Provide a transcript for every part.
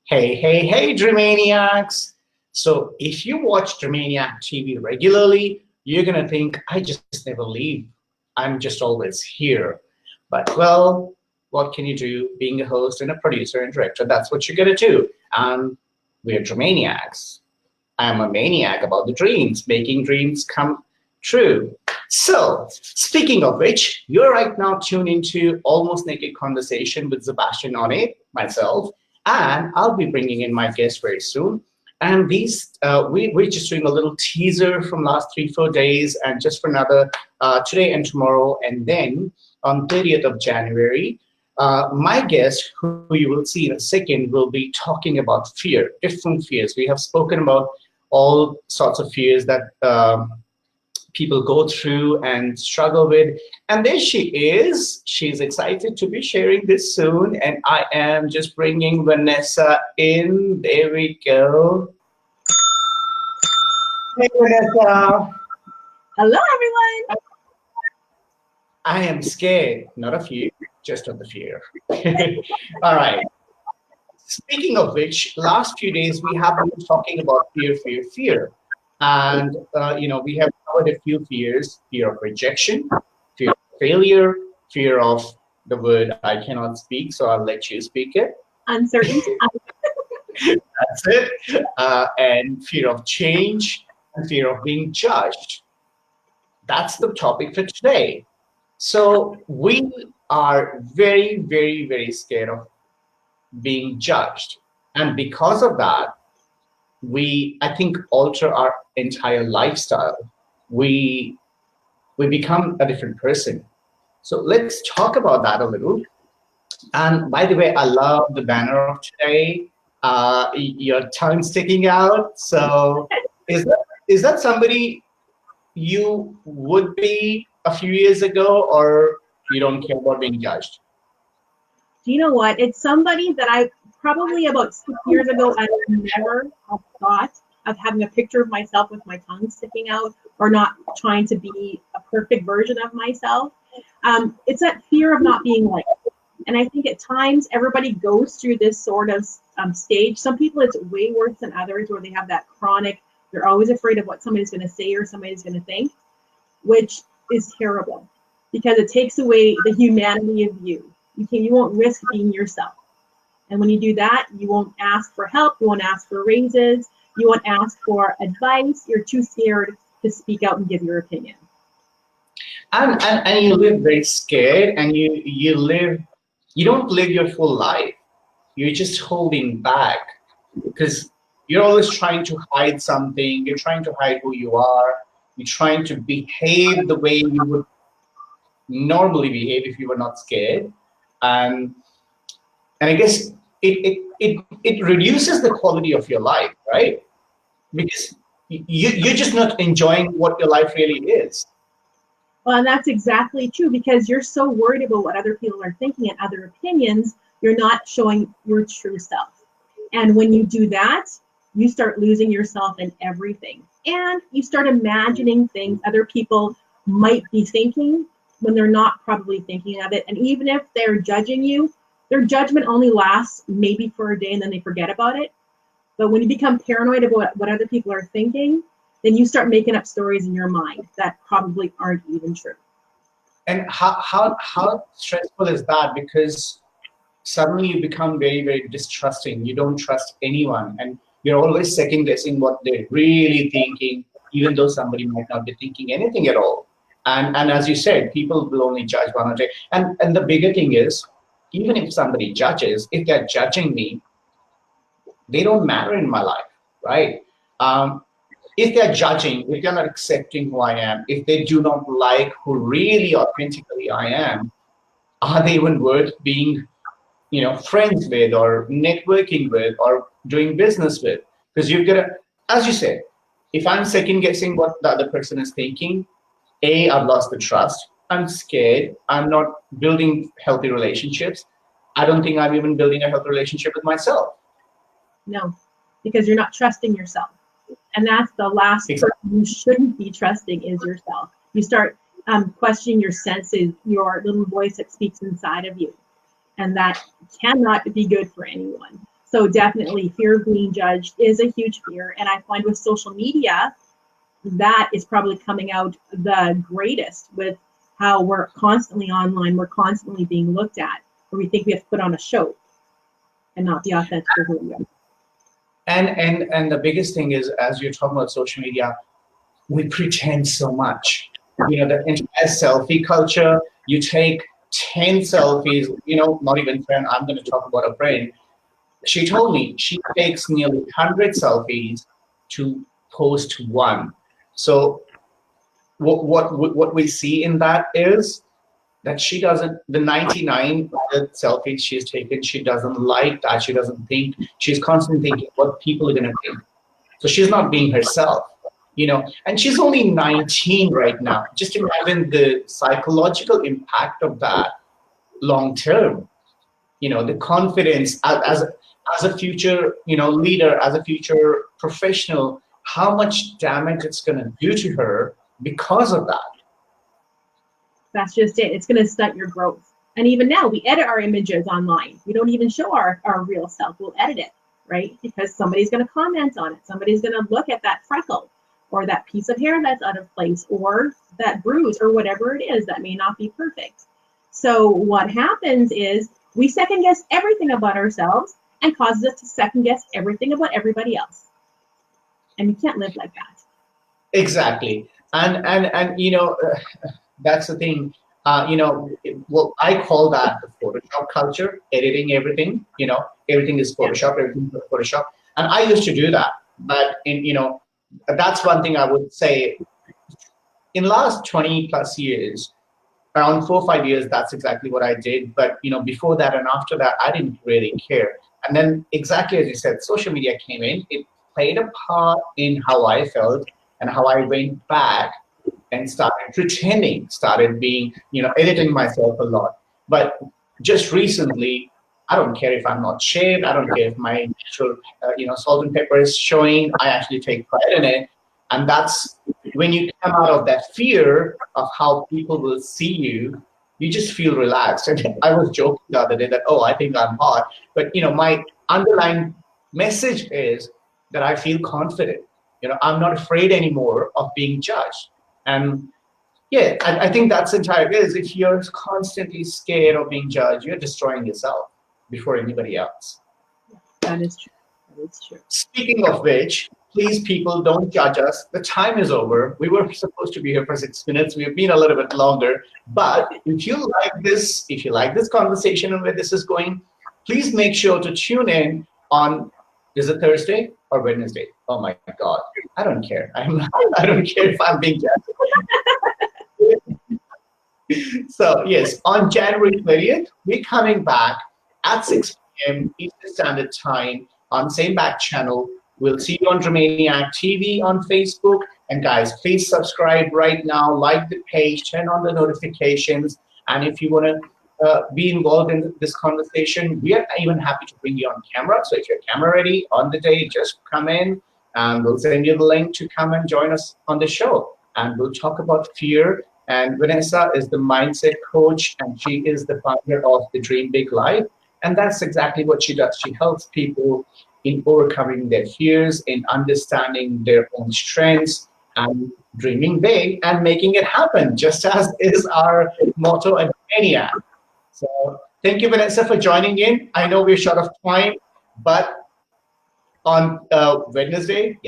Hey, hey, hey, Dreamaniacs! So, if you watch Dreamaniac TV regularly, you're going to think, I just never leave. I'm just always here. But, well, what can you do being a host and a producer and director? That's what you're going to do. And we're Dreamaniacs. I'm a maniac about the dreams, making dreams come true. So, speaking of which, you're right now tuned into Almost Naked Conversation with Sebastian on it, myself, and I'll be bringing in my guest very soon. And we're just doing a little teaser from last 3, 4 days, and just for another today and tomorrow, and then on 30th of January, my guest, who you will see in a second, will be talking about fear, different fears. We have spoken about all sorts of fears that people go through and struggle with. And there she is. She's excited to be sharing this soon. And I am just bringing Vanessa in. There we go. Hey, Vanessa. Hello, everyone. I am scared, not of you, just of the fear. All right. Speaking of which, last few days we have been talking about fear. And, we have covered a few fears: fear of rejection, fear of failure, fear of the word I cannot speak, so I'll let you speak it. Uncertainty. That's it. And fear of change and fear of being judged. That's the topic for today. So we are very, very, very scared of being judged. And because of that, I think, alter our entire lifestyle. We become a different person. So let's talk about that a little. And by the way, I love the banner of today. Your tongue sticking out. So is that somebody you would be a few years ago, or you don't care about being judged? Do you know what? It's somebody that I probably about 6 years ago, I would never have thought of having a picture of myself with my tongue sticking out or not trying to be a perfect version of myself. It's that fear of not being liked. And I think at times everybody goes through this sort of stage. Some people, it's way worse than others, where they have that chronic, they're always afraid of what somebody's going to say or somebody's going to think, which is terrible because it takes away the humanity of you. You won't risk being yourself. And when you do that, you won't ask for help, you won't ask for raises, you won't ask for advice, you're too scared to speak out and give your opinion. And you live very scared, and you don't live your full life. You're just holding back because you're always trying to hide something, you're trying to hide who you are, you're trying to behave the way you would normally behave if you were not scared. And I guess it reduces the quality of your life, right? Because you're just not enjoying what your life really is. Well, and that's exactly true, because you're so worried about what other people are thinking and other opinions, you're not showing your true self. And when you do that, you start losing yourself in everything. And you start imagining things other people might be thinking when they're not probably thinking of it. And even if they're judging you, their judgment only lasts maybe for a day and then they forget about it. But when you become paranoid about what other people are thinking, then you start making up stories in your mind that probably aren't even true. And how stressful is that? Because suddenly you become very, very distrusting. You don't trust anyone, and you're always second guessing what they're really thinking, even though somebody might not be thinking anything at all. And as you said, people will only judge one day. And the bigger thing is, even if somebody judges, if they're judging me, they don't matter in my life, right? If they're judging, if they're not accepting who I am, if they do not like who really authentically I am, are they even worth being, friends with, or networking with, or doing business with? Because you've got to, as you said, if I'm second guessing what the other person is thinking, I've lost the trust. I'm scared. I'm not building healthy relationships. I don't think I'm even building a healthy relationship with myself. No, because you're not trusting yourself. And that's the last person you shouldn't be trusting, is yourself. You start questioning your senses, your little voice that speaks inside of you. And that cannot be good for anyone. So definitely fear of being judged is a huge fear. And I find with social media, that is probably coming out the greatest with how we're constantly online, we're constantly being looked at, where we think we have to put on a show and not be authentic to who we are. And the biggest thing is, as you're talking about social media, we pretend so much. You know, the entire selfie culture, you take 10 selfies, you know, not even 10, I'm going to talk about a friend. She told me she takes nearly 100 selfies to post one. So what we see in that is that she doesn't, the 99 other selfies she's taken, she doesn't like that. She doesn't think, she's constantly thinking what people are going to think. So she's not being herself, you know, and she's only 19 right now. Just imagine the psychological impact of that long term. You know, the confidence as a future, you know, leader, as a future professional, how much damage it's going to do to her because of that. That's just it. It's going to stunt your growth. And even now, we edit our images online. We don't even show our real self. We'll edit it, right? Because somebody's going to comment on it. Somebody's going to look at that freckle or that piece of hair that's out of place or that bruise or whatever it is that may not be perfect. So what happens is we second guess everything about ourselves and causes us to second guess everything about everybody else. And you can't live like that. Exactly. And you know, that's the thing. You know, well, I call that the Photoshop culture, editing everything. You know, everything is Photoshop, everything is Photoshop. And I used to do that. But, you know, that's one thing I would say. In the last 20 plus years, around 4 or 5 years, that's exactly what I did. But, you know, before that and after that, I didn't really care. And then exactly as you said, social media came in. It played a part in how I felt and how I went back and started pretending, started being, you know, editing myself a lot. But just recently, I don't care if I'm not shaved. I don't care if my natural, you know, salt and pepper is showing. I actually take pride in it. And that's when you come out of that fear of how people will see you, you just feel relaxed. And I was joking the other day that, oh, I think I'm hot. But, you know, my underlying message is that I feel confident. You know, I'm not afraid anymore of being judged. And yeah, I think that's entire is if you're constantly scared of being judged, you're destroying yourself before anybody else. That is true. That is true. Speaking of which, please, people, don't judge us. The time is over. We were supposed to be here for 6 minutes. We've been a little bit longer. But if you like this conversation and where this is going, please make sure to tune in on, is it Thursday or Wednesday? Oh my God, I don't care. I don't care if I'm being judged. So yes, on January 30th, we're coming back at 6 p.m. Eastern Standard Time on same back channel. We'll see you on Dramaniac TV on Facebook. And guys, please subscribe right now, like the page, turn on the notifications. And if you want to be involved in this conversation, we are even happy to bring you on camera. So if you're camera ready on the day, just come in and we'll send you the link to come and join us on the show. And we'll talk about fear. And Vanessa is the mindset coach, and she is the founder of the Dream Big Life. And that's exactly what she does. She helps people in overcoming their fears, in understanding their own strengths, and dreaming big and making it happen, just as is our motto at Dramaniac. So thank you, Vanessa, for joining in. I know we're short of time, but on Wednesday,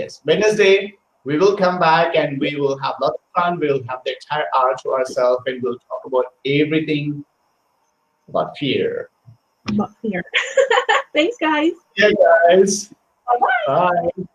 we will come back and we will have lots of fun. We'll have the entire hour to ourselves and we'll talk about everything about fear. About fear. Thanks, guys. Yeah, guys. Bye-bye. Bye.